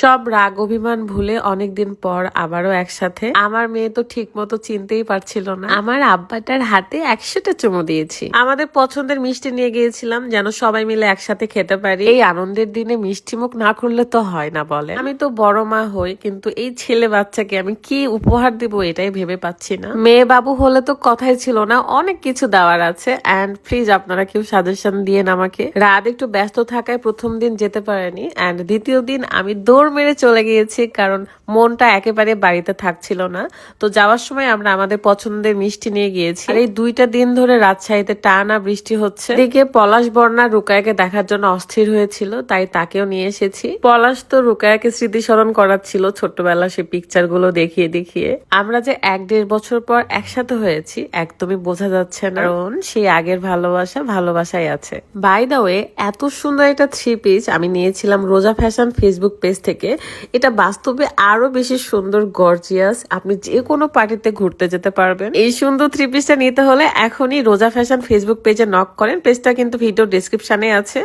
সব রাগ অভিমান ভুলে অনেকদিন পর আবারও একসাথে। আমার মেয়ে তো ঠিক মতো চিনতেই পারছিল না। আমার আব্বাটার হাতে 100টা চুমু দিয়েছি। আমাদের পছন্দের মিষ্টি নিয়ে গিয়েছিলাম যেন সবাই মিলে একসাথে খেতে পারি। এই আনন্দের দিনে মিষ্টি মুখ না করলে তো হয় না বলে। আমি তো বড় মা হই, কিন্তু এই ছেলে বাচ্চাকে আমি কি উপহার দিব এটাই ভেবে পাচ্ছি না। মেয়ে বাবু হলে তো কথাই ছিল না, অনেক কিছু দেওয়ার আছে। এন্ড প্লিজ আপনারা কেউ সাজেশন দিয়েন আমাকে। রাত একটু ব্যস্ত থাকায় প্রথম দিন যেতে পারেনি, এন্ড দ্বিতীয় দিন আমি দৌড় মেরে চলে গিয়েছি কারণ মনটা একেবারে বাড়িতে থাকছিল না। তো যাওয়ার সময় আমরা আমাদের পছন্দের মিষ্টি নিয়ে গিয়েছি। আর এই 2টা দিন ধরে রাজশাহীতে টানা বৃষ্টি হচ্ছে। এদিকে পলাশ বর্ণা রুকায়াকে দেখার জন্য অস্থির হয়েছিল, তাই তাকেও নিয়ে এসেছি। পলাশ তো রুকায়াকে স্মৃতিস্মরণ করাচ্ছিল ছোট্টবেলা সে পিকচার গুলো দেখিয়ে দেখিয়ে। আমরা যে 1-1.5 বছর পর একসাথে হয়েছি একদমই বোঝা যাচ্ছে না, কারণ সেই আগের ভালোবাসাই আছে। বাই দা ওয়ে, এত সুন্দর একটা 3 পিস আমি নিয়েছিলাম রোজা ফ্যাশন ফেসবুক পেজ থেকে। এটা বাস্তবে আরো বেশি সুন্দর, গর্জিয়াস। আপনি যে কোনো পার্টিতে ঘুরতে যেতে পারবেন। এই সুন্দর 3 পিসটা নিতে হলে এখনই রোজা ফ্যাশন ফেসবুক পেজে নক করেন। পেজটা কিন্তু ভিডিও ডেসক্রিপশনে আছে।